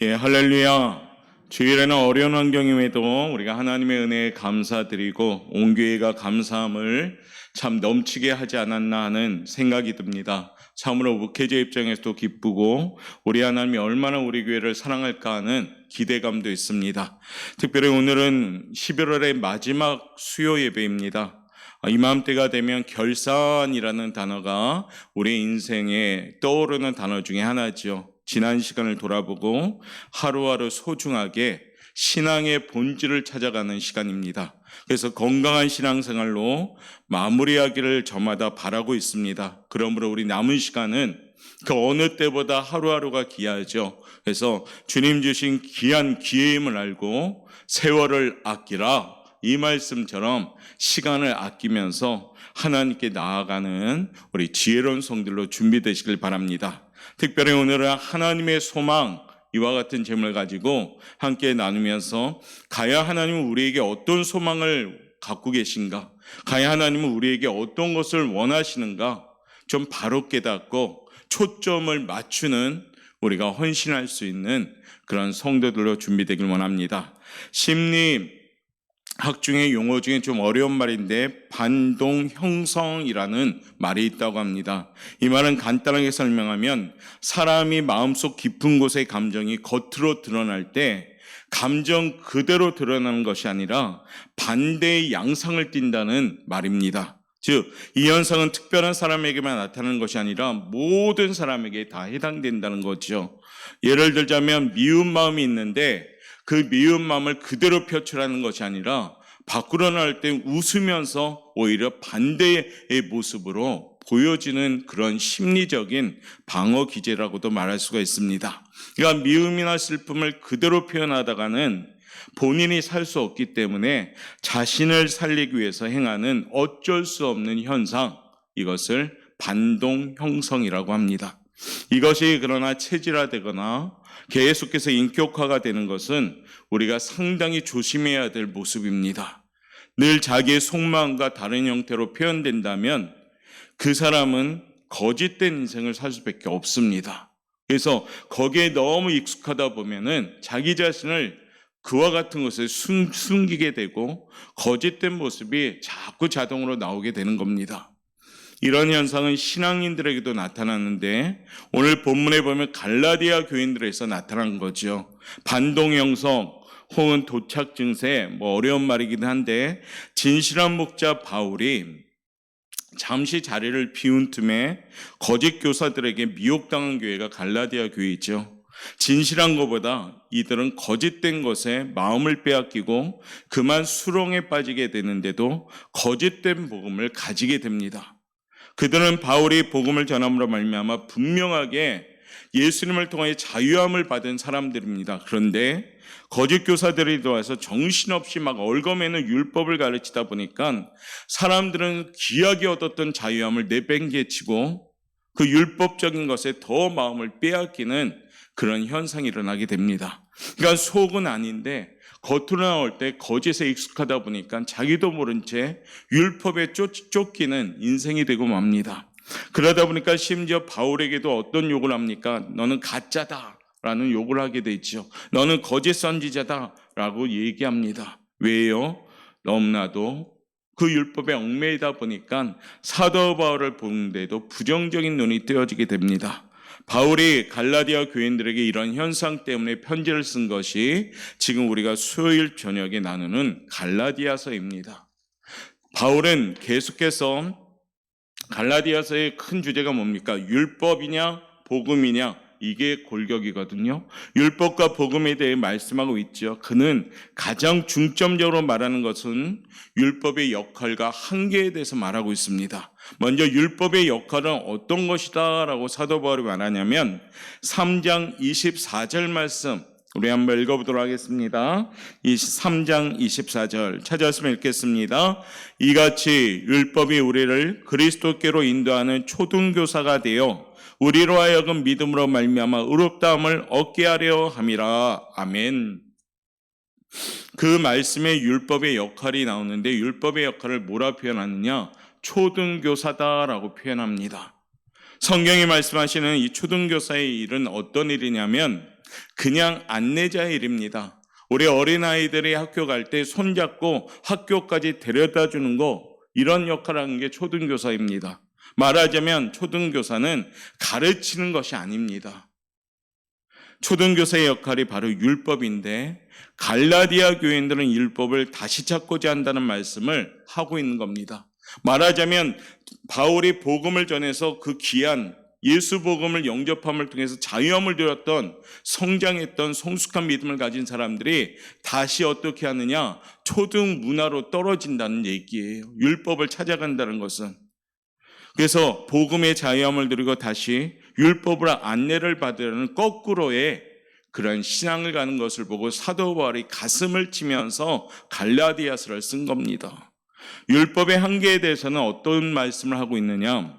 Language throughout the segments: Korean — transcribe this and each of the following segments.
예, 할렐루야. 주일에는 어려운 환경임에도 우리가 하나님의 은혜에 감사드리고 온 교회가 감사함을 참 넘치게 하지 않았나 하는 생각이 듭니다. 참으로 목회자 입장에서도 기쁘고 우리 하나님이 얼마나 우리 교회를 사랑할까 하는 기대감도 있습니다. 특별히 오늘은 11월의 마지막 수요 예배입니다. 이맘때가 되면 결산이라는 단어가 우리 인생에 떠오르는 단어 중에 하나죠. 지난 시간을 돌아보고 하루하루 소중하게 신앙의 본질을 찾아가는 시간입니다. 그래서 건강한 신앙생활로 마무리하기를 저마다 바라고 있습니다. 그러므로 우리 남은 시간은 그 어느 때보다 하루하루가 귀하죠. 그래서 주님 주신 귀한 기회임을 알고 세월을 아끼라, 이 말씀처럼 시간을 아끼면서 하나님께 나아가는 우리 지혜로운 성들로 준비되시길 바랍니다. 특별히 오늘은 하나님의 소망, 이와 같은 제목을 가지고 함께 나누면서 가야 하나님은 우리에게 어떤 소망을 갖고 계신가, 가야 하나님은 우리에게 어떤 것을 원하시는가 좀 바로 깨닫고 초점을 맞추는 우리가 헌신할 수 있는 그런 성도들로 준비되길 원합니다. 심리 학 중에 용어 중에 좀 어려운 말인데 반동 형성이라는 말이 있다고 합니다. 이 말은 간단하게 설명하면 사람이 마음속 깊은 곳의 감정이 겉으로 드러날 때 감정 그대로 드러나는 것이 아니라 반대의 양상을 띈다는 말입니다. 즉, 이 현상은 특별한 사람에게만 나타나는 것이 아니라 모든 사람에게 다 해당된다는 거죠. 예를 들자면 미운 마음이 있는데 그 미운 마음을 그대로 표출하는 것이 아니라 밖으로 나올 때 웃으면서 오히려 반대의 모습으로 보여지는 그런 심리적인 방어 기제라고도 말할 수가 있습니다. 그러니까 미움이나 슬픔을 그대로 표현하다가는 본인이 살 수 없기 때문에 자신을 살리기 위해서 행하는 어쩔 수 없는 현상, 이것을 반동 형성이라고 합니다. 이것이 그러나 체질화되거나 계속해서 인격화가 되는 것은 우리가 상당히 조심해야 될 모습입니다. 늘 자기의 속마음과 다른 형태로 표현된다면 그 사람은 거짓된 인생을 살 수밖에 없습니다. 그래서 거기에 너무 익숙하다 보면은 자기 자신을 그와 같은 것을 숨기게 되고 거짓된 모습이 자꾸 자동으로 나오게 되는 겁니다. 이런 현상은 신앙인들에게도 나타나는데 오늘 본문에 보면 갈라디아 교인들에서 나타난 거죠. 반동 형성 혹은 도착 증세, 어려운 말이긴 한데 진실한 목자 바울이 잠시 자리를 비운 틈에 거짓 교사들에게 미혹당한 교회가 갈라디아 교회이죠. 진실한 것보다 이들은 거짓된 것에 마음을 빼앗기고 그만 수렁에 빠지게 되는데도 거짓된 복음을 가지게 됩니다. 그들은 바울이 복음을 전함으로 말미암아 분명하게 예수님을 통해 자유함을 받은 사람들입니다. 그런데 거짓 교사들이 들어와서 정신없이 막 얽어매는 율법을 가르치다 보니까 사람들은 귀하게 얻었던 자유함을 내팽개치고 그 율법적인 것에 더 마음을 빼앗기는 그런 현상이 일어나게 됩니다. 그러니까 속은 아닌데 겉으로 나올 때 거짓에 익숙하다 보니까 자기도 모른 채 율법에 쫓기는 인생이 되고 맙니다. 그러다 보니까 심지어 바울에게도 어떤 욕을 합니까? 너는 가짜다 라는 욕을 하게 되죠. 너는 거짓 선지자다 라고 얘기합니다. 왜요? 너무나도 그 율법에 얽매이다 보니까 사도 바울을 보는데도 부정적인 눈이 뜨여지게 됩니다. 바울이 갈라디아 교인들에게 이런 현상 때문에 편지를 쓴 것이 지금 우리가 수요일 저녁에 나누는 갈라디아서입니다. 바울은 계속해서 갈라디아서의 큰 주제가 뭡니까? 율법이냐 복음이냐, 이게 골격이거든요. 율법과 복음에 대해 말씀하고 있죠. 그는 가장 중점적으로 말하는 것은 율법의 역할과 한계에 대해서 말하고 있습니다. 먼저 율법의 역할은 어떤 것이다 라고 사도 바울이 말하냐면 3장 24절 말씀 우리 한번 읽어보도록 하겠습니다. 3장 24절 찾았으면 읽겠습니다. 이같이 율법이 우리를 그리스도께로 인도하는 초등교사가 되어 우리로 하여금 믿음으로 말미암아 의롭다함을 얻게 하려 함이라. 아멘. 그 말씀에 율법의 역할이 나오는데 율법의 역할을 뭐라 표현하느냐? 초등교사다라고 표현합니다. 성경이 말씀하시는 이 초등교사의 일은 어떤 일이냐면 그냥 안내자의 일입니다. 우리 어린아이들이 학교 갈 때 손잡고 학교까지 데려다 주는 거, 이런 역할을 하는 게 초등교사입니다. 말하자면 초등교사는 가르치는 것이 아닙니다. 초등교사의 역할이 바로 율법인데 갈라디아 교인들은 율법을 다시 찾고자 한다는 말씀을 하고 있는 겁니다. 말하자면 바울이 복음을 전해서 그 귀한 예수 복음을 영접함을 통해서 자유함을 누렸던, 성장했던 성숙한 믿음을 가진 사람들이 다시 어떻게 하느냐, 초등 문화로 떨어진다는 얘기예요. 율법을 찾아간다는 것은. 그래서 복음의 자유함을 누리고 다시 율법을 안내를 받으려는 거꾸로의 그런 신앙을 가는 것을 보고 사도 바울이 가슴을 치면서 갈라디아서를 쓴 겁니다. 율법의 한계에 대해서는 어떤 말씀을 하고 있느냐,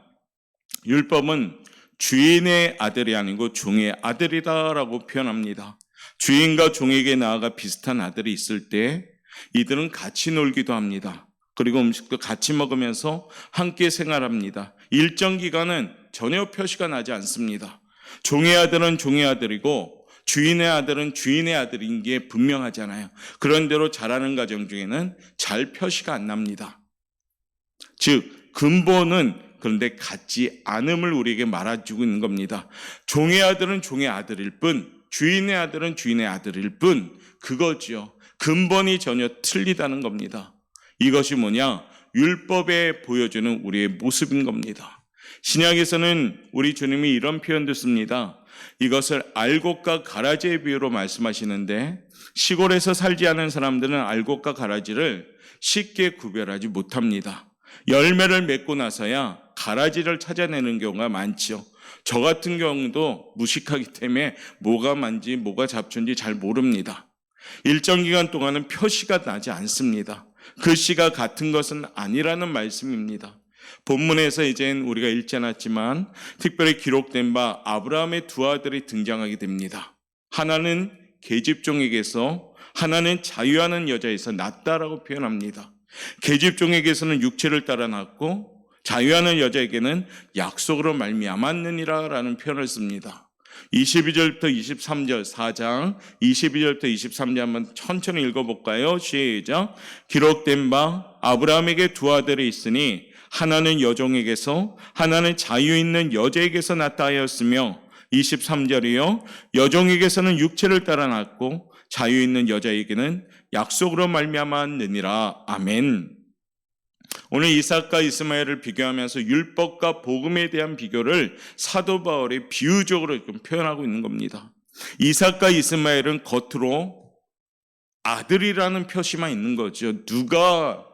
율법은 주인의 아들이 아니고 종의 아들이다라고 표현합니다. 주인과 종에게 나아가 비슷한 아들이 있을 때 이들은 같이 놀기도 합니다. 그리고 음식도 같이 먹으면서 함께 생활합니다. 일정 기간은 전혀 표시가 나지 않습니다. 종의 아들은 종의 아들이고 주인의 아들은 주인의 아들인 게 분명하잖아요. 그런대로 자라는 과정 중에는 잘 표시가 안 납니다. 즉 근본은 그런데 같지 않음을 우리에게 말해주고 있는 겁니다. 종의 아들은 종의 아들일 뿐, 주인의 아들은 주인의 아들일 뿐, 그거죠. 근본이 전혀 틀리다는 겁니다. 이것이 뭐냐? 율법에 보여주는 우리의 모습인 겁니다. 신약에서는 우리 주님이 이런 표현도 씁니다. 이것을 알곡과 가라지의 비유로 말씀하시는데, 시골에서 살지 않은 사람들은 알곡과 가라지를 쉽게 구별하지 못합니다. 열매를 맺고 나서야 가라지를 찾아내는 경우가 많죠. 저 같은 경우도 무식하기 때문에 뭐가 만지 뭐가 잡초인지 잘 모릅니다. 일정 기간 동안은 표시가 나지 않습니다. 글씨가 같은 것은 아니라는 말씀입니다. 본문에서 이젠 우리가 읽지 않았지만 특별히 기록된 바 아브라함의 두 아들이 등장하게 됩니다. 하나는 계집종에게서, 하나는 자유하는 여자에서 낳았다라고 표현합니다. 계집종에게서는 육체를 따라 낳았고 자유하는 여자에게는 약속으로 말미암았느니라 라는 표현을 씁니다. 22절부터 23절 4장 22절부터 23절 한번 천천히 읽어볼까요? 시작. 기록된 바 아브라함에게 두 아들이 있으니 하나는 여종에게서 하나는 자유 있는 여자에게서 낳다 하였으며 23절이요. 여종에게서는 육체를 따라 낳았고 자유 있는 여자에게는 약속으로 말미암았느니라. 아멘. 오늘 이삭과 이스마엘을 비교하면서 율법과 복음에 대한 비교를 사도 바울이 비유적으로 좀 표현하고 있는 겁니다. 이삭과 이스마엘은 겉으로 아들이라는 표시만 있는 거죠. 누가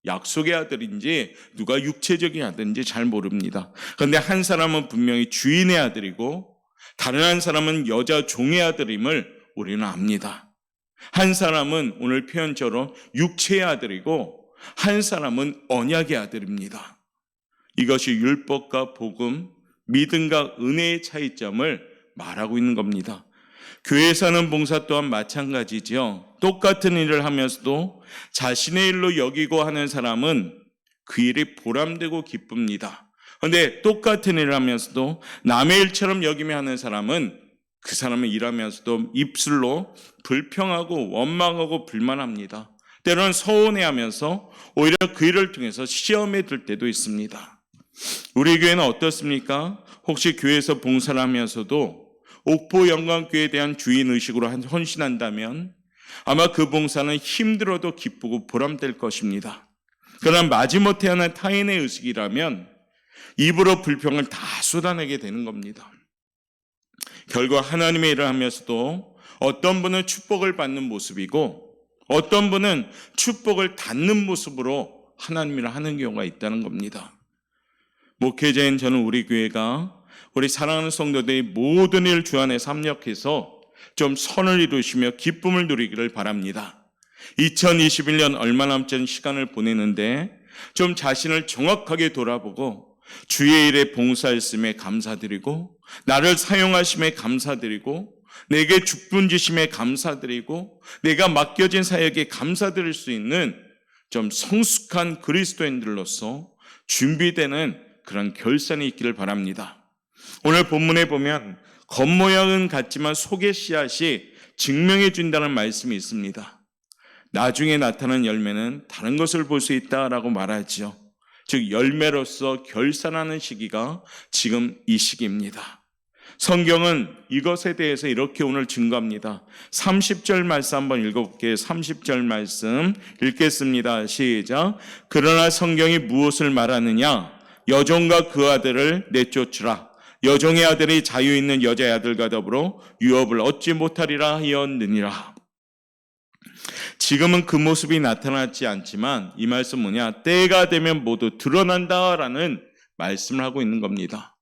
약속의 아들인지 누가 육체적인 아들인지 잘 모릅니다. 그런데 한 사람은 분명히 주인의 아들이고 다른 한 사람은 여자 종의 아들임을 우리는 압니다. 한 사람은 오늘 표현처럼 육체의 아들이고 한 사람은 언약의 아들입니다. 이것이 율법과 복음, 믿음과 은혜의 차이점을 말하고 있는 겁니다. 교회에서 하는 봉사 또한 마찬가지죠. 똑같은 일을 하면서도 자신의 일로 여기고 하는 사람은 그 일이 보람되고 기쁩니다. 그런데 똑같은 일을 하면서도 남의 일처럼 여기며 하는 사람은 그 사람은 일하면서도 입술로 불평하고 원망하고 불만합니다. 때로는 서운해하면서 오히려 그 일을 통해서 시험에 들 때도 있습니다. 우리 교회는 어떻습니까? 혹시 교회에서 봉사를 하면서도 옥포 영광교회에 대한 주인의식으로 헌신한다면 아마 그 봉사는 힘들어도 기쁘고 보람될 것입니다. 그러나 마지못해 하는 타인의 의식이라면 입으로 불평을 다 쏟아내게 되는 겁니다. 결국 하나님의 일을 하면서도 어떤 분은 축복을 받는 모습이고 어떤 분은 축복을 닫는 모습으로 하나님을 하는 경우가 있다는 겁니다. 목회자인 저는 우리 교회가 우리 사랑하는 성도들이 모든 일 주 안에 삽력해서 좀 선을 이루시며 기쁨을 누리기를 바랍니다. 2021년 얼마 남지 않은 시간을 보내는데 좀 자신을 정확하게 돌아보고 주의 일에 봉사했음에 감사드리고 나를 사용하심에 감사드리고 내게 죽분 주심에 감사드리고 내가 맡겨진 사역에 감사드릴 수 있는 좀 성숙한 그리스도인들로서 준비되는 그런 결산이 있기를 바랍니다. 오늘 본문에 보면 겉모양은 같지만 속의 씨앗이 증명해 준다는 말씀이 있습니다. 나중에 나타나는 열매는 다른 것을 볼 수 있다라고 말하지요. 즉 열매로서 결산하는 시기가 지금 이 시기입니다. 성경은 이것에 대해서 이렇게 오늘 증거합니다. 30절 말씀 한번 읽어볼게요. 30절 말씀 읽겠습니다. 시작. 그러나 성경이 무엇을 말하느냐? 여종과 그 아들을 내쫓으라. 여종의 아들이 자유 있는 여자의 아들과 더불어 유업을 얻지 못하리라 하였느니라. 지금은 그 모습이 나타나지 않지만 이 말씀 뭐냐? 때가 되면 모두 드러난다라는 말씀을 하고 있는 겁니다.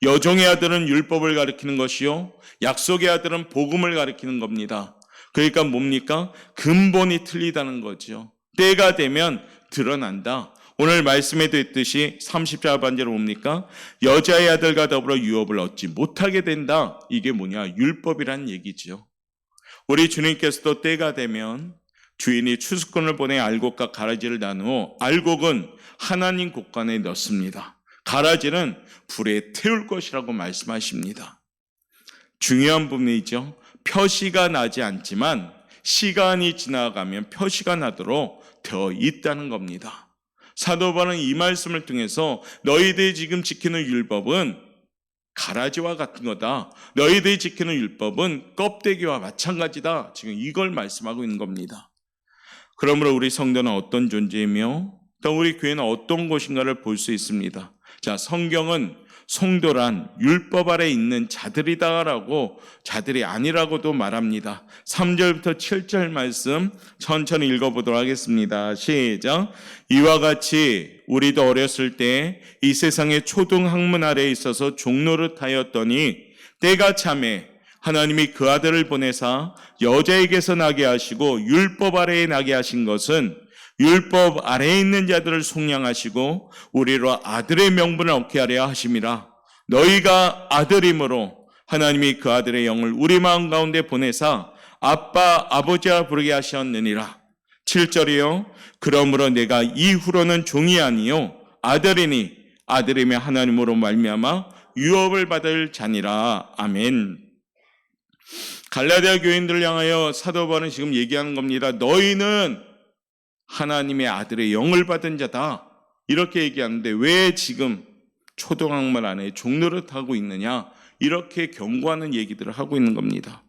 여종의 아들은 율법을 가리키는 것이요, 약속의 아들은 복음을 가리키는 겁니다. 그러니까 뭡니까? 근본이 틀리다는 거죠. 때가 되면 드러난다. 오늘 말씀에도 있듯이 30절 반절로 뭡니까? 여자의 아들과 더불어 유업을 얻지 못하게 된다. 이게 뭐냐? 율법이란 얘기죠. 우리 주님께서도 때가 되면 주인이 추수꾼을 보내 알곡과 가라지를 나누어 알곡은 하나님 곳간에 넣습니다. 가라지는 불에 태울 것이라고 말씀하십니다. 중요한 부분이죠. 표시가 나지 않지만 시간이 지나가면 표시가 나도록 되어 있다는 겁니다. 사도 바울은 이 말씀을 통해서 너희들이 지금 지키는 율법은 가라지와 같은 거다. 너희들이 지키는 율법은 껍데기와 마찬가지다. 지금 이걸 말씀하고 있는 겁니다. 그러므로 우리 성도는 어떤 존재이며 또 우리 교회는 어떤 곳인가를 볼 수 있습니다. 자, 성경은 성도란 율법 아래 있는 자들이다라고, 자들이 아니라고도 말합니다. 3절부터 7절 말씀 천천히 읽어보도록 하겠습니다. 시작. 이와 같이 우리도 어렸을 때 이 세상의 초등학문 아래에 있어서 종노릇하였더니 때가 차매 하나님이 그 아들을 보내사 여자에게서 나게 하시고 율법 아래에 나게 하신 것은 율법 아래에 있는 자들을 속량하시고 우리로 아들의 명분을 얻게 하려 하심이라. 너희가 아들이므로 하나님이 그 아들의 영을 우리 마음 가운데 보내사 아빠 아버지라 부르게 하셨느니라. 7절이요. 그러므로 내가 이후로는 종이 아니요 아들이니 아들이며 하나님으로 말미암아 유업을 받을 자니라. 아멘. 갈라디아 교인들을 향하여 사도 바울은 지금 얘기하는 겁니다. 너희는 하나님의 아들의 영을 받은 자다. 이렇게 얘기하는데 왜 지금 초등학문 안에 종노릇하고 있느냐? 이렇게 경고하는 얘기들을 하고 있는 겁니다.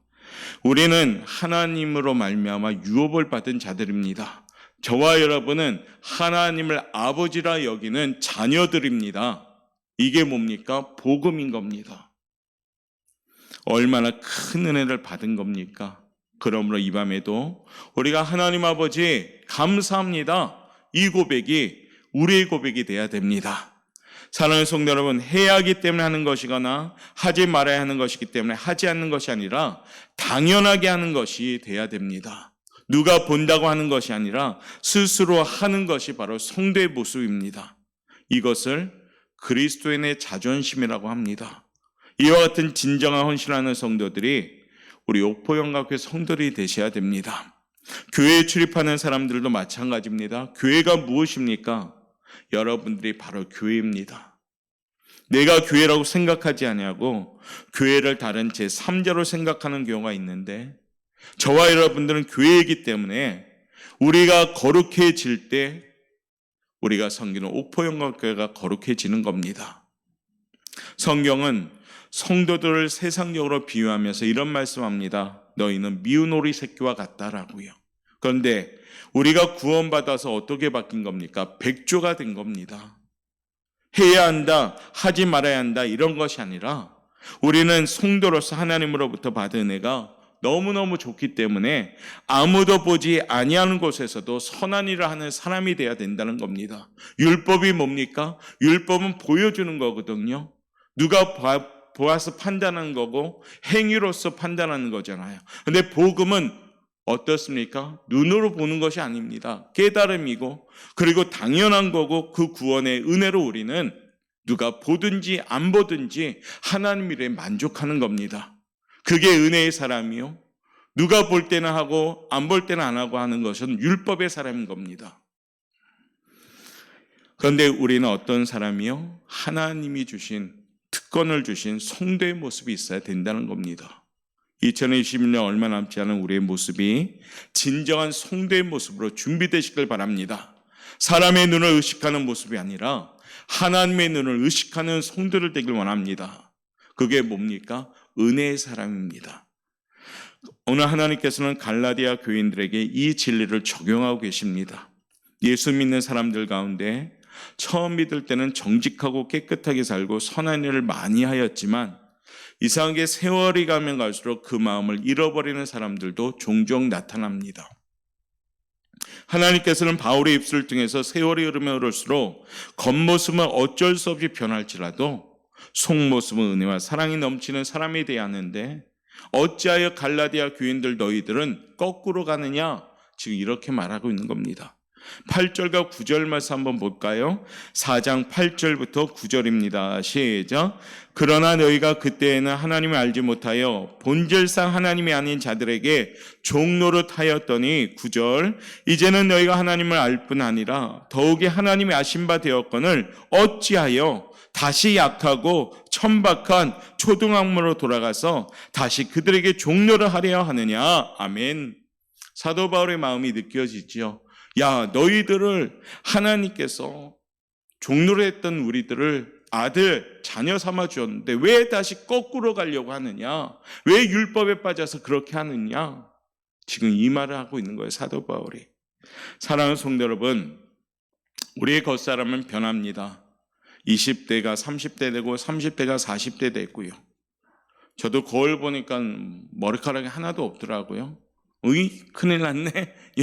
우리는 하나님으로 말미암아 유업을 받은 자들입니다. 저와 여러분은 하나님을 아버지라 여기는 자녀들입니다. 이게 뭡니까? 복음인 겁니다. 얼마나 큰 은혜를 받은 겁니까? 그러므로 이 밤에도 우리가 하나님 아버지 감사합니다. 이 고백이 우리의 고백이 돼야 됩니다. 사랑하는 성도 여러분, 해야 하기 때문에 하는 것이거나 하지 말아야 하는 것이기 때문에 하지 않는 것이 아니라 당연하게 하는 것이 돼야 됩니다. 누가 본다고 하는 것이 아니라 스스로 하는 것이 바로 성도의 모습입니다. 이것을 그리스도인의 자존심이라고 합니다. 이와 같은 진정한 헌신하는 성도들이 우리 옥포영각교회 성도들이 되셔야 됩니다. 교회에 출입하는 사람들도 마찬가지입니다. 교회가 무엇입니까? 여러분들이 바로 교회입니다. 내가 교회라고 생각하지 아니하고 교회를 다른 제3자로 생각하는 경우가 있는데 저와 여러분들은 교회이기 때문에 우리가 거룩해질 때 우리가 섬기는 옥포영각교회가 거룩해지는 겁니다. 성경은 성도들을 세상적으로 비유하면서 이런 말씀합니다. 너희는 미운 오리 새끼와 같다라고요. 그런데 우리가 구원받아서 어떻게 바뀐 겁니까? 백조가 된 겁니다. 해야 한다, 하지 말아야 한다 이런 것이 아니라 우리는 성도로서 하나님으로부터 받은 은혜가 너무너무 좋기 때문에 아무도 보지 아니하는 곳에서도 선한 일을 하는 사람이 돼야 된다는 겁니다. 율법이 뭡니까? 율법은 보여주는 거거든요. 누가 보아서 판단하는 거고 행위로서 판단하는 거잖아요. 근데 복음은 어떻습니까? 눈으로 보는 것이 아닙니다. 깨달음이고 그리고 당연한 거고 그 구원의 은혜로 우리는 누가 보든지 안 보든지 하나님 일에 만족하는 겁니다. 그게 은혜의 사람이요. 누가 볼 때는 하고 안 볼 때는 안 하고 하는 것은 율법의 사람인 겁니다. 그런데 우리는 어떤 사람이요? 하나님이 주신 특권을 주신 성도의 모습이 있어야 된다는 겁니다. 2021년 얼마 남지 않은 우리의 모습이 진정한 성도의 모습으로 준비되시길 바랍니다. 사람의 눈을 의식하는 모습이 아니라 하나님의 눈을 의식하는 성도를 되길 원합니다. 그게 뭡니까? 은혜의 사람입니다. 오늘 하나님께서는 갈라디아 교인들에게 이 진리를 적용하고 계십니다. 예수 믿는 사람들 가운데 처음 믿을 때는 정직하고 깨끗하게 살고 선한 일을 많이 하였지만 이상하게 세월이 가면 갈수록 그 마음을 잃어버리는 사람들도 종종 나타납니다. 하나님께서는 바울의 입술을 통해서 세월이 흐르면 흐를수록 겉모습은 어쩔 수 없이 변할지라도 속모습은 은혜와 사랑이 넘치는 사람이 되어야 하는데 어찌하여 갈라디아 교인들 너희들은 거꾸로 가느냐? 지금 이렇게 말하고 있는 겁니다. 8절과 9절 말씀 한번 볼까요? 4장 8절부터 9절입니다. 시작. 그러나 너희가 그때에는 하나님을 알지 못하여 본질상 하나님이 아닌 자들에게 종노릇하였더니 9절. 이제는 너희가 하나님을 알 뿐 아니라 더욱이 하나님이 아신 바 되었거늘 어찌하여 다시 약하고 천박한 초등학문으로 돌아가서 다시 그들에게 종노를 하려 하느냐. 아멘. 사도 바울의 마음이 느껴지죠. 야, 너희들을 하나님께서 종노를 했던 우리들을 아들, 자녀 삼아 주었는데 왜 다시 거꾸로 가려고 하느냐? 왜 율법에 빠져서 그렇게 하느냐? 지금 이 말을 하고 있는 거예요, 사도 바울이. 사랑하는 성도 여러분, 우리의 겉사람은 변합니다. 20대가 30대 되고 30대가 40대 되고요. 저도 거울 보니까 머리카락이 하나도 없더라고요. 큰일 났네.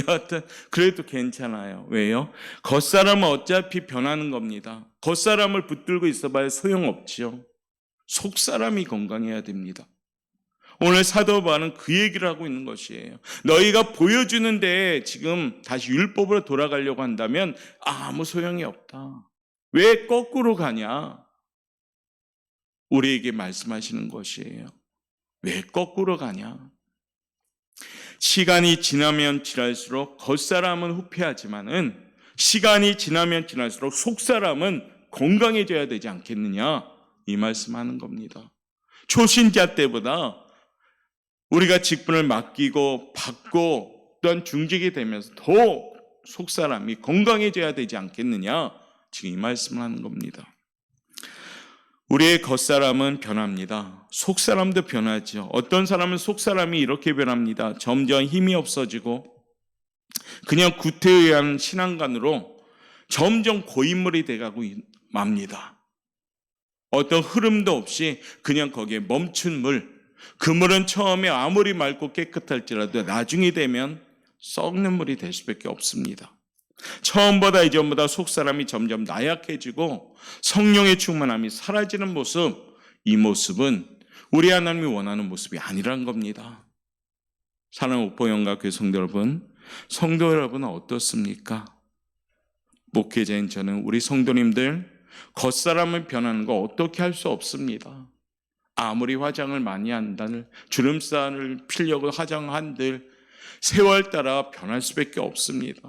여하튼 그래도 괜찮아요. 왜요? 겉사람은 어차피 변하는 겁니다. 겉사람을 붙들고 있어봐야 소용없지요. 속사람이 건강해야 됩니다. 오늘 사도 바울은 그 얘기를 하고 있는 것이에요. 너희가 보여주는데 지금 다시 율법으로 돌아가려고 한다면 아무 소용이 없다. 왜 거꾸로 가냐? 우리에게 말씀하시는 것이에요. 왜 거꾸로 가냐? 시간이 지나면 지날수록 겉사람은 후퇴하지만은 시간이 지나면 지날수록 속사람은 건강해져야 되지 않겠느냐? 이 말씀하는 겁니다. 초신자 때보다 우리가 직분을 맡기고 받고 또한 중직이 되면서 더 속사람이 건강해져야 되지 않겠느냐? 지금 이 말씀을 하는 겁니다. 우리의 겉사람은 변합니다. 속사람도 변하죠. 어떤 사람은 속사람이 이렇게 변합니다. 점점 힘이 없어지고 그냥 구태에 의한 신앙관으로 점점 고인물이 돼가고 맙니다. 어떤 흐름도 없이 그냥 거기에 멈춘 물, 그 물은 처음에 아무리 맑고 깨끗할지라도 나중에 되면 썩는 물이 될 수밖에 없습니다. 처음보다 이전보다 속사람이 점점 나약해지고 성령의 충만함이 사라지는 모습, 이 모습은 우리 하나님이 원하는 모습이 아니란 겁니다. 사랑하는 오포영과 교회 성도 여러분은 어떻습니까? 목회자인 저는 우리 성도님들 겉사람을 변하는 거 어떻게 할 수 없습니다. 아무리 화장을 많이 한들, 주름살을 피려고 화장한들 세월 따라 변할 수밖에 없습니다.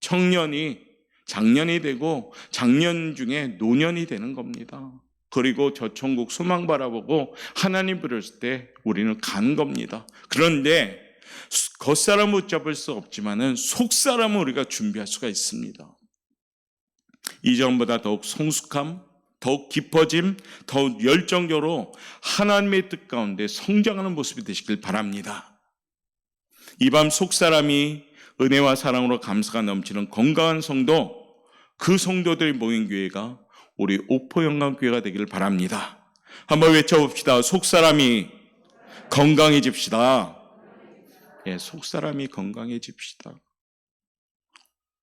청년이 장년이 되고 장년 중에 노년이 되는 겁니다. 그리고 저 천국 소망 바라보고 하나님 부르실 때 우리는 가는 겁니다. 그런데 겉사람은 붙잡을 수 없지만은 속사람은 우리가 준비할 수가 있습니다. 이전보다 더욱 성숙함, 더욱 깊어짐, 더욱 열정적으로 하나님의 뜻 가운데 성장하는 모습이 되시길 바랍니다. 이 밤 속사람이 은혜와 사랑으로 감사가 넘치는 건강한 성도, 그 성도들이 모인 교회가 우리 옥포영광교회가 되기를 바랍니다. 한번 외쳐봅시다. 속사람이 건강해집시다. 예, 속사람이 건강해집시다.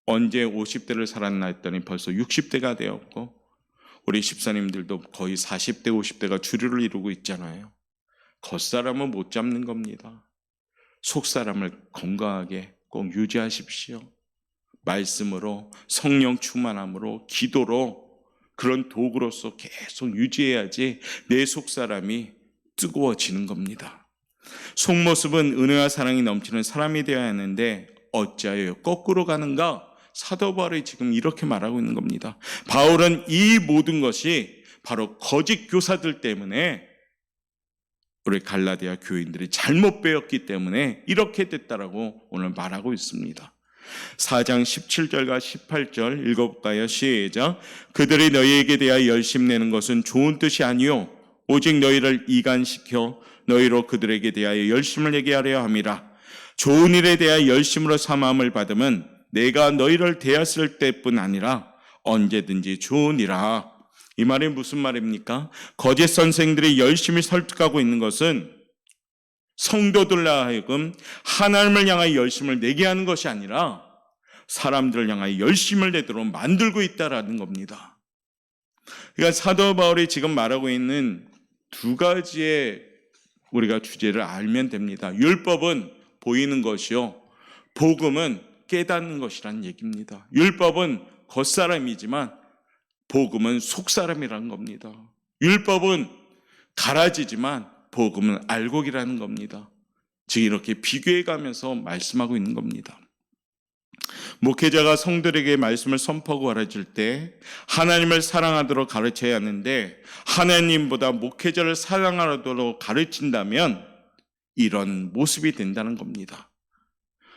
언제 50대를 살았나 했더니 벌써 60대가 되었고 우리 집사님들도 거의 40대, 50대가 주류를 이루고 있잖아요. 겉사람은 못 잡는 겁니다. 속사람을 건강하게 꼭 유지하십시오. 말씀으로, 성령 충만함으로, 기도로 그런 도구로서 계속 유지해야지 내 속사람이 뜨거워지는 겁니다. 속모습은 은혜와 사랑이 넘치는 사람이 되어야 하는데 어찌하여 거꾸로 가는가? 사도 바울이 지금 이렇게 말하고 있는 겁니다. 바울은 이 모든 것이 바로 거짓 교사들 때문에 우리 갈라디아 교인들이 잘못 배웠기 때문에 이렇게 됐다라고 오늘 말하고 있습니다. 4장 17절과 18절 읽어볼까요? 시작. 그들이 너희에게 대하여 열심내는 것은 좋은 뜻이 아니요 오직 너희를 이간시켜 너희로 그들에게 대하여 열심을 내게 하려 함이라. 좋은 일에 대하여 열심으로 삼함을 받으면 내가 너희를 대했을 때뿐 아니라 언제든지 좋으니라. 이 말이 무슨 말입니까? 거짓 선생들이 열심히 설득하고 있는 것은 성도들로 하여금 하나님을 향하여 열심을 내게 하는 것이 아니라 사람들을 향하여 열심을 내도록 만들고 있다라는 겁니다. 그러니까 사도 바울이 지금 말하고 있는 두 가지의 우리가 주제를 알면 됩니다. 율법은 보이는 것이요, 복음은 깨닫는 것이라는 얘기입니다. 율법은 겉사람이지만 복음은 속사람이라는 겁니다. 율법은 가라지지만 복음은 알곡이라는 겁니다. 즉 이렇게 비교해 가면서 말씀하고 있는 겁니다. 목회자가 성들에게 말씀을 선포하고 가르칠 때 하나님을 사랑하도록 가르쳐야 하는데 하나님보다 목회자를 사랑하도록 가르친다면 이런 모습이 된다는 겁니다.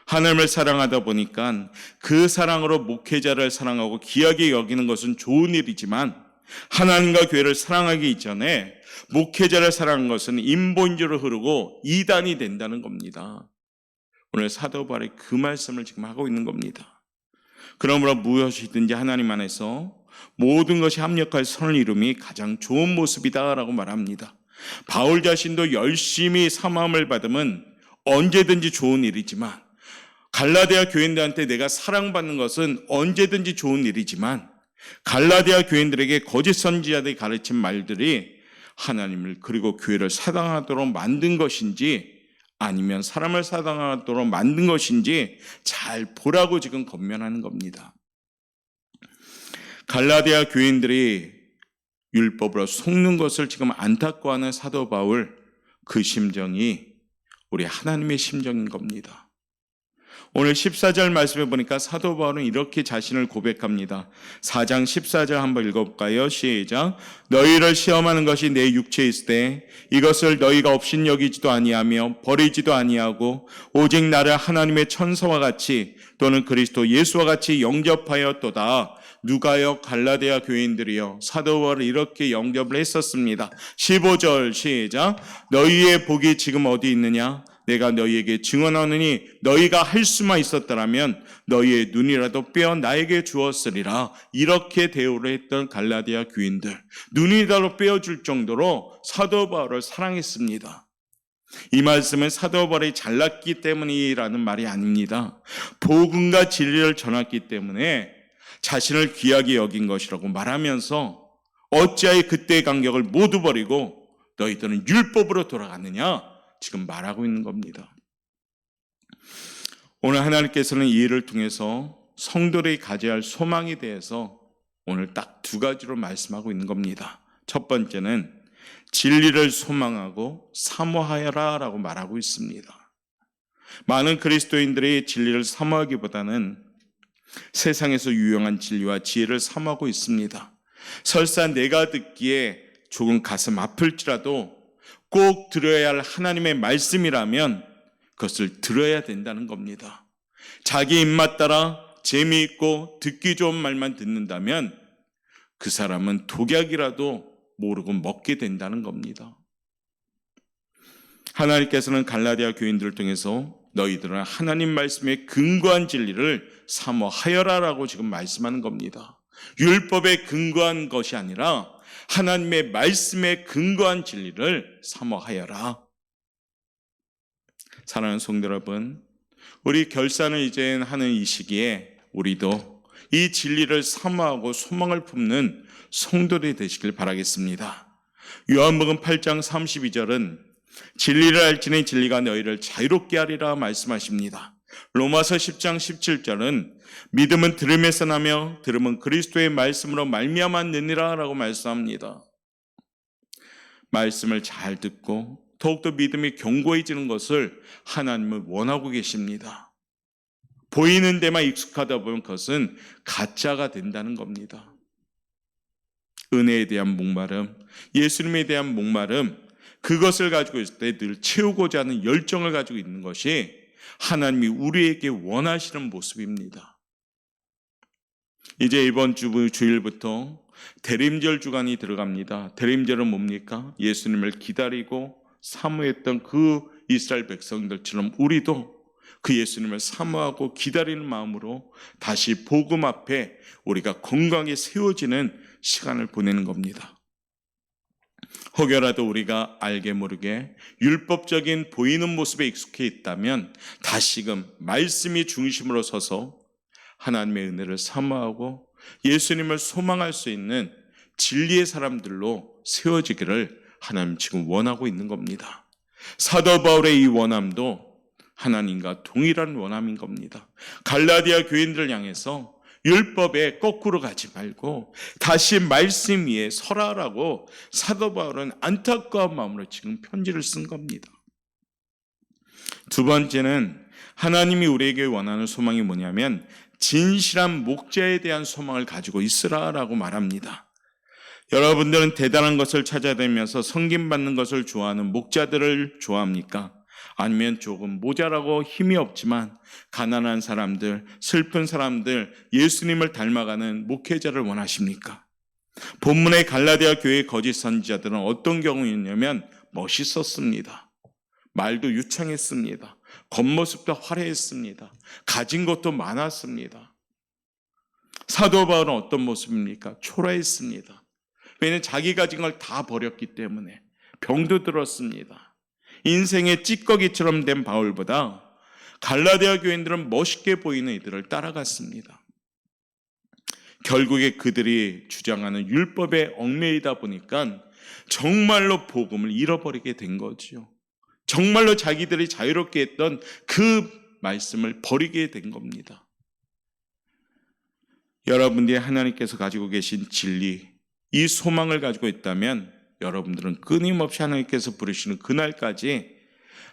하나님을 사랑하다 보니까 그 사랑으로 목회자를 사랑하고 귀하게 여기는 것은 좋은 일이지만 하나님과 교회를 사랑하기 이전에 목회자를 사랑하는 것은 인본주의로 흐르고 이단이 된다는 겁니다. 오늘 사도 바울이 그 말씀을 지금 하고 있는 겁니다. 그러므로 무엇이든지 하나님 안에서 모든 것이 합력하여 선을 이룸이 가장 좋은 모습이다라고 말합니다. 바울 자신도 열심히 사모함을 받으면 언제든지 좋은 일이지만 갈라디아 교인들한테 내가 사랑받는 것은 언제든지 좋은 일이지만 갈라디아 교인들에게 거짓 선지자들이 가르친 말들이 하나님을 그리고 교회를 사랑하도록 만든 것인지 아니면 사람을 사랑하도록 만든 것인지 잘 보라고 지금 권면하는 겁니다. 갈라디아 교인들이 율법으로 속는 것을 지금 안타까워하는 사도 바울, 그 심정이 우리 하나님의 심정인 겁니다. 오늘 14절 말씀해 보니까 사도 바울은 이렇게 자신을 고백합니다. 4장 14절 한번 읽어볼까요? 시작. 너희를 시험하는 것이 내 육체에 있을 때 이것을 너희가 업신여기지도 아니하며 버리지도 아니하고 오직 나를 하나님의 천사와 같이 또는 그리스도 예수와 같이 영접하였도다. 누가요? 갈라디아 교인들이요. 사도 바울을 이렇게 영접을 했었습니다. 15절 시작. 너희의 복이 지금 어디 있느냐? 내가 너희에게 증언하느니 너희가 할 수만 있었더라면 너희의 눈이라도 빼어 나에게 주었으리라. 이렇게 대우를 했던 갈라디아 교인들, 눈이라도 빼어줄 정도로 사도 바울을 사랑했습니다. 이 말씀은 사도 바울이 잘났기 때문이라는 말이 아닙니다. 복음과 진리를 전했기 때문에 자신을 귀하게 여긴 것이라고 말하면서 어찌하여 그때의 간격을 모두 버리고 너희들은 율법으로 돌아갔느냐? 지금 말하고 있는 겁니다. 오늘 하나님께서는 이 일을 통해서 성도들이 가져야 할 소망에 대해서 오늘 딱 두 가지로 말씀하고 있는 겁니다. 첫 번째는 진리를 소망하고 사모하여라 라고 말하고 있습니다. 많은 그리스도인들이 진리를 사모하기보다는 세상에서 유용한 진리와 지혜를 사모하고 있습니다. 설사 내가 듣기에 조금 가슴 아플지라도 꼭 들어야 할 하나님의 말씀이라면 그것을 들어야 된다는 겁니다. 자기 입맛 따라 재미있고 듣기 좋은 말만 듣는다면 그 사람은 독약이라도 모르고 먹게 된다는 겁니다. 하나님께서는 갈라디아 교인들을 통해서 너희들은 하나님 말씀에 근거한 진리를 사모하여라라고 지금 말씀하는 겁니다. 율법에 근거한 것이 아니라 하나님의 말씀에 근거한 진리를 사모하여라. 사랑하는 성도 여러분, 우리 결산을 이제 하는 이 시기에 우리도 이 진리를 사모하고 소망을 품는 성도들이 되시길 바라겠습니다. 요한복음 8장 32절은 진리를 알지니 진리가 너희를 자유롭게 하리라 말씀하십니다. 로마서 10장 17절은 믿음은 들음에서 나며 들음은 그리스도의 말씀으로 말미암아 느니라 라고 말씀합니다. 말씀을 잘 듣고 더욱더 믿음이 견고해지는 것을 하나님은 원하고 계십니다. 보이는 데만 익숙하다 보면 그것은 가짜가 된다는 겁니다. 은혜에 대한 목마름, 예수님에 대한 목마름, 그것을 가지고 있을 때 늘 채우고자 하는 열정을 가지고 있는 것이 하나님이 우리에게 원하시는 모습입니다. 이제 이번 주일부터 대림절 주간이 들어갑니다. 대림절은 뭡니까? 예수님을 기다리고 사모했던 그 이스라엘 백성들처럼 우리도 그 예수님을 사모하고 기다리는 마음으로 다시 복음 앞에 우리가 건강하게 세워지는 시간을 보내는 겁니다. 혹여라도 우리가 알게 모르게 율법적인 보이는 모습에 익숙해 있다면 다시금 말씀이 중심으로 서서 하나님의 은혜를 사모하고 예수님을 소망할 수 있는 진리의 사람들로 세워지기를 하나님 지금 원하고 있는 겁니다. 사도 바울의 이 원함도 하나님과 동일한 원함인 겁니다. 갈라디아 교인들을 향해서 율법에 거꾸로 가지 말고 다시 말씀 위에 설하라고 사도 바울은 안타까운 마음으로 지금 편지를 쓴 겁니다. 두 번째는 하나님이 우리에게 원하는 소망이 뭐냐면 진실한 목자에 대한 소망을 가지고 있으라라고 말합니다. 여러분들은 대단한 것을 찾아다니면서 섬김받는 것을 좋아하는 목자들을 좋아합니까? 아니면 조금 모자라고 힘이 없지만 가난한 사람들, 슬픈 사람들, 예수님을 닮아가는 목회자를 원하십니까? 본문의 갈라디아 교회의 거짓 선지자들은 어떤 경우였냐면 멋있었습니다. 말도 유창했습니다. 겉모습도 화려했습니다. 가진 것도 많았습니다. 사도 바울은 어떤 모습입니까? 초라했습니다. 왜냐하면 자기 가진 걸 다 버렸기 때문에 병도 들었습니다. 인생의 찌꺼기처럼 된 바울보다 갈라디아 교인들은 멋있게 보이는 이들을 따라갔습니다. 결국에 그들이 주장하는 율법에 얽매이다 보니까 정말로 복음을 잃어버리게 된 거죠. 정말로 자기들이 자유롭게 했던 그 말씀을 버리게 된 겁니다. 여러분들이 하나님께서 가지고 계신 진리, 이 소망을 가지고 있다면 여러분들은 끊임없이 하나님께서 부르시는 그날까지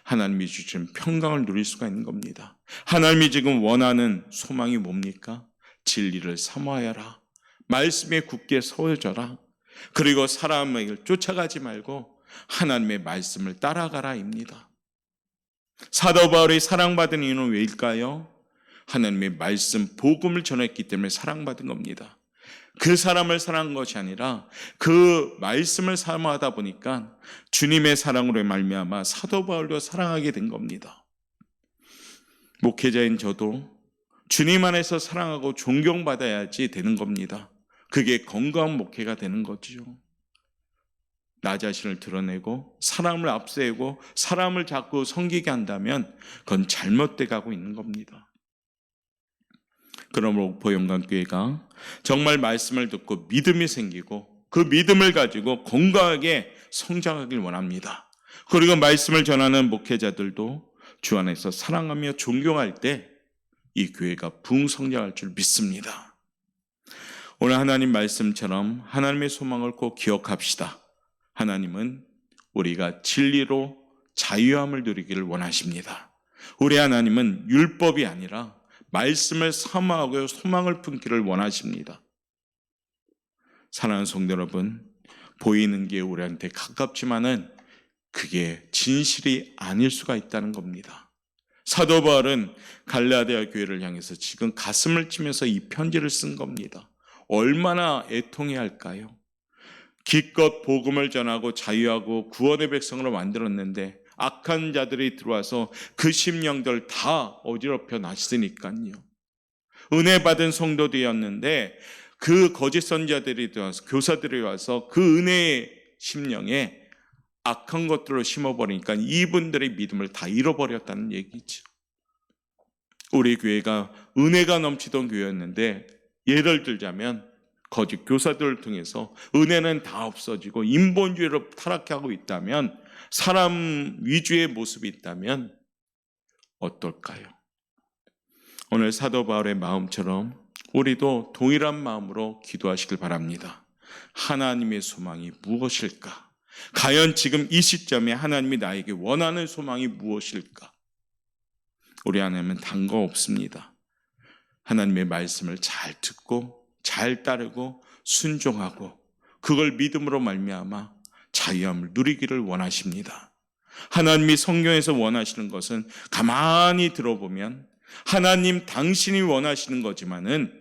하나님이 주신 평강을 누릴 수가 있는 겁니다. 하나님이 지금 원하는 소망이 뭡니까? 진리를 사모하여라. 말씀에 굳게 서워져라. 그리고 사람을 쫓아가지 말고 하나님의 말씀을 따라가라입니다. 사도 바울이 사랑받은 이유는 왜일까요? 하나님의 말씀, 복음을 전했기 때문에 사랑받은 겁니다. 그 사람을 사랑한 것이 아니라 그 말씀을 사모하다 보니까 주님의 사랑으로 말미암아 사도 바울도 사랑하게 된 겁니다. 목회자인 저도 주님 안에서 사랑하고 존경받아야지 되는 겁니다. 그게 건강한 목회가 되는 거죠. 나 자신을 드러내고 사람을 앞세우고 사람을 자꾸 섬기게 한다면 그건 잘못돼 가고 있는 겁니다. 그러므로 옥포영광교회가 정말 말씀을 듣고 믿음이 생기고 그 믿음을 가지고 건강하게 성장하길 원합니다. 그리고 말씀을 전하는 목회자들도 주 안에서 사랑하며 존경할 때 이 교회가 부흥성장할 줄 믿습니다. 오늘 하나님 말씀처럼 하나님의 소망을 꼭 기억합시다. 하나님은 우리가 진리로 자유함을 누리기를 원하십니다. 우리 하나님은 율법이 아니라 말씀을 사모하고 소망을 품기를 원하십니다. 사랑하는 성도 여러분, 보이는 게 우리한테 가깝지만은 그게 진실이 아닐 수가 있다는 겁니다. 사도 바울은 갈라디아 교회를 향해서 지금 가슴을 치면서 이 편지를 쓴 겁니다. 얼마나 애통해야 할까요? 기껏 복음을 전하고 자유하고 구원의 백성으로 만들었는데 악한 자들이 들어와서 그 심령들 다 어지럽혀 놨으니까요. 은혜 받은 성도들이었는데 그 거짓 선지자들이 들어와서 교사들이 와서 그 은혜의 심령에 악한 것들을 심어버리니까 이분들의 믿음을 다 잃어버렸다는 얘기죠. 우리 교회가 은혜가 넘치던 교회였는데 예를 들자면 거짓 교사들을 통해서 은혜는 다 없어지고 인본주의로 타락하고 있다면, 사람 위주의 모습이 있다면 어떨까요? 오늘 사도 바울의 마음처럼 우리도 동일한 마음으로 기도하시길 바랍니다. 하나님의 소망이 무엇일까? 과연 지금 이 시점에 하나님이 나에게 원하는 소망이 무엇일까? 우리 안에는 단 거 없습니다. 하나님의 말씀을 잘 듣고 잘 따르고 순종하고 그걸 믿음으로 말미암아 자유함을 누리기를 원하십니다. 하나님이 성경에서 원하시는 것은 가만히 들어보면 하나님 당신이 원하시는 거지만은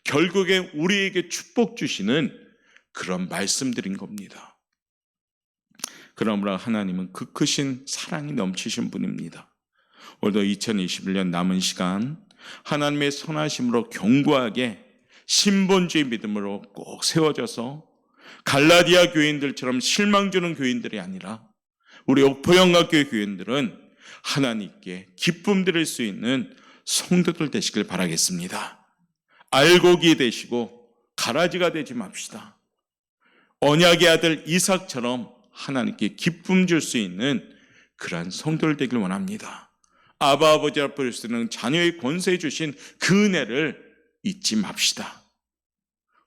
결국에 우리에게 축복 주시는 그런 말씀들인 겁니다. 그러므로 하나님은 그 크신 사랑이 넘치신 분입니다. 오늘도 2021년 남은 시간 하나님의 선하심으로 견고하게 신본주의 믿음으로 꼭 세워져서 갈라디아 교인들처럼 실망 주는 교인들이 아니라 우리 옥포영각교회 교인들은 하나님께 기쁨 드릴 수 있는 성도들 되시길 바라겠습니다. 알곡이 되시고 가라지가 되지 맙시다. 언약의 아들 이삭처럼 하나님께 기쁨 줄 수 있는 그러한 성도들 되길 원합니다. 아바 아버지 앞에 쓰는 자녀의 권세 주신 그 은혜를 잊지 맙시다.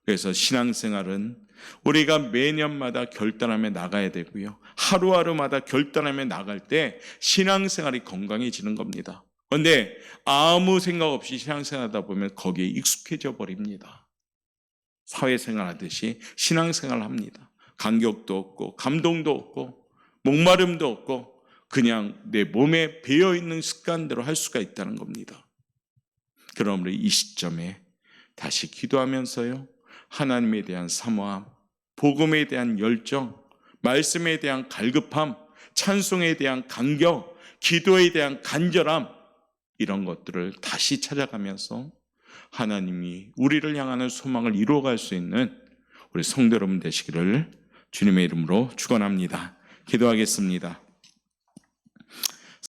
그래서 신앙생활은 우리가 매년마다 결단하며 나가야 되고요. 하루하루마다 결단하며 나갈 때 신앙생활이 건강해지는 겁니다. 그런데 아무 생각 없이 신앙생활하다 보면 거기에 익숙해져 버립니다. 사회생활 하듯이 신앙생활을 합니다. 간격도 없고 감동도 없고 목마름도 없고 그냥 내 몸에 배어있는 습관대로 할 수가 있다는 겁니다. 그러므로 이 시점에 다시 기도하면서요. 하나님에 대한 사모함, 복음에 대한 열정, 말씀에 대한 갈급함, 찬송에 대한 감격, 기도에 대한 간절함 이런 것들을 다시 찾아가면서 하나님이 우리를 향하는 소망을 이루어갈 수 있는 우리 성도 여러분 되시기를 주님의 이름으로 축원합니다. 기도하겠습니다.